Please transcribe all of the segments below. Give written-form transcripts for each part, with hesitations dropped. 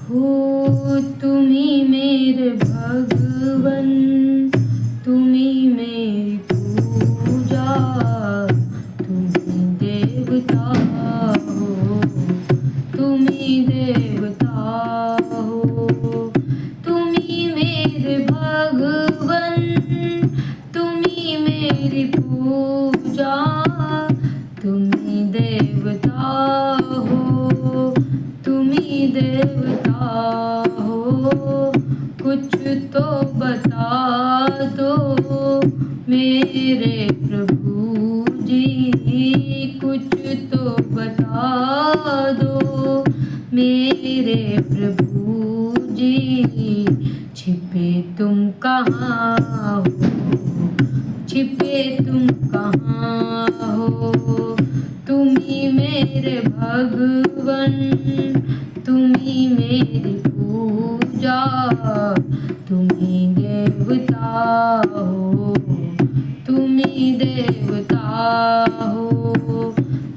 हो तुम्ही मेरे भगवन, तुम्ही मेरी पूजा, तुम्ही देवता हो, तुम्ही देवता हो, तुम्ही मेरे भगवन, तुम्ही मेरी पूजा, तुम्ही देवता हो, तुम्ही देवता हो। कुछ तो बता दो मेरे प्रभु जी, कुछ तो बता दो मेरे प्रभु जी। छिपे तुम कहाँ हो, छिपे तुम कहाँ हो, तुम्ही मेरे भगवन, तुम्ही मेरी पूजा, तुम्ही देवता हो, तुम्ही देवता हो।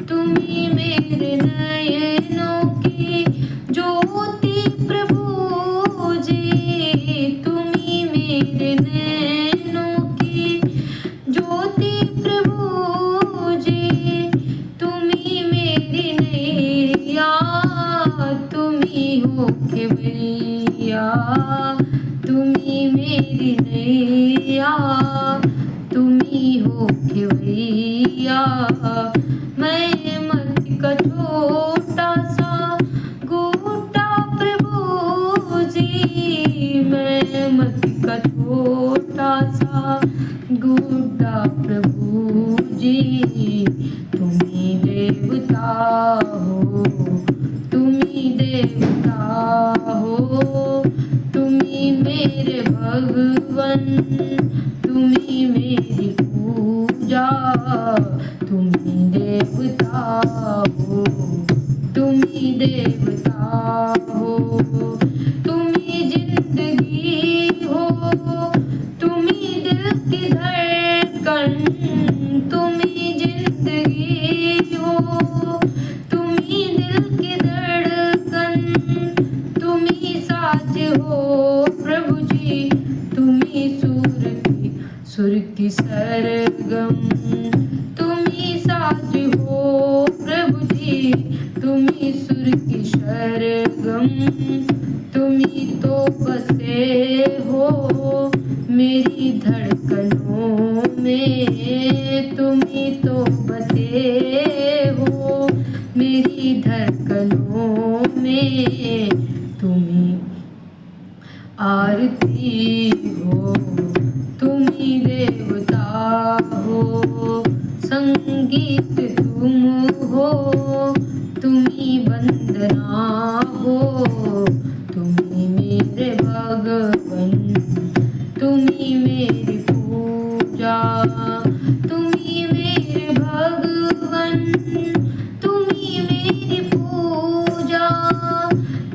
तुम्ही मेरे नयनों की ज्योति प्रभु जी, तुम्ही मेरे नयनों की ज्योति प्रभु जी, तुम्ही मेरी नैया, तुम्ही हो खेवैया, तुम्ही मेरी नैया, तुम्ही हो खेवैया। मैं मत का छोटा सा गोटा प्रभु जी, मैं मत का छोटा सा गोटा प्रभु जी। तुम्ही देवता हो, तुम्ही देवता हो, तुम्ही मेरे भगवन, तुम्ही मेरी पूजा, तुम्ही देवता हो, तुम्ही देवता हो। तुम्ही जिंदगी हो, तुम्ही दिल की धड़कन, तुम्ही जिंदगी हो, तुम्ही दिल की धड़कन, तुम्ही साज हो प्रभु जी, तुम्ही सुर की सरगम, तुम्ही साज हो प्रभु जी, तुम्ही सुर की सरगम। तुम्ही तो बसे हो मेरी धड़कनों में, तुम्ही तो बसे हो मेरी धड़कनों में। तुम्ही आरती हो, तुम्ही देवता हो, संगीत तुम हो, तुम्ही वंदना हो, तुम्ही मेरे भगवन, तुम्ही मेरी पूजा, तुम्ही मेरे भगवन, तुम्ही मेरी पूजा,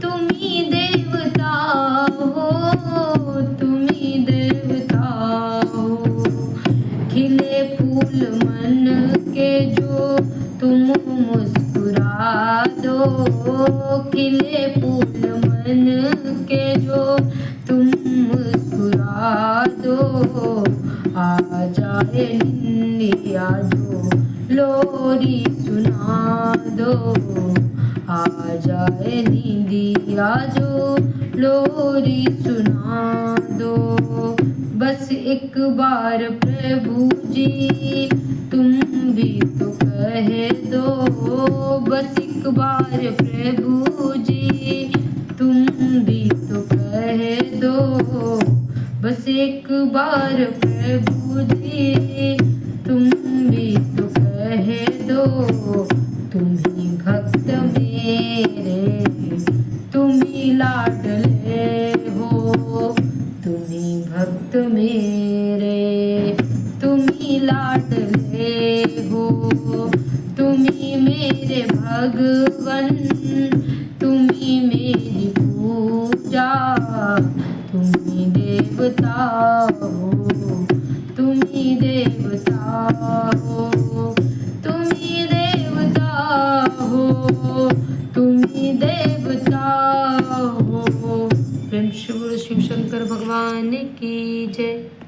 तुम्ही देवता हो, तुम्ही देवता हो। खिले फूल मन के जो तुम मुस्कुरा दो, खिले फूल मन के जो तुम मुस्कुरा दो। आ जाए निंदिया जो लोरी सुना दो, आ जाए निंदिया जो लोरी सुना दो। बस एक बार प्रभु जी तुम भी तो कह दो, बस एक बार प्रभु जी तुम भी तो कह दो। बस एक बार प्रभु जी तुम भी तो कह दो। तुम ही भक्त मेरे, तुम ही लाडले हो, तुम ही भक्त मेरे, तुम ही लाडले हो, तुम ही मेरे भगवन, तुम ही मेरी पूजा, तुम ही देवता हो, तुम ही देवता हो, तुम ही देवता हो, तुम ही देवता हो। प्रेम से बोलो शिव शंकर भगवान की जय।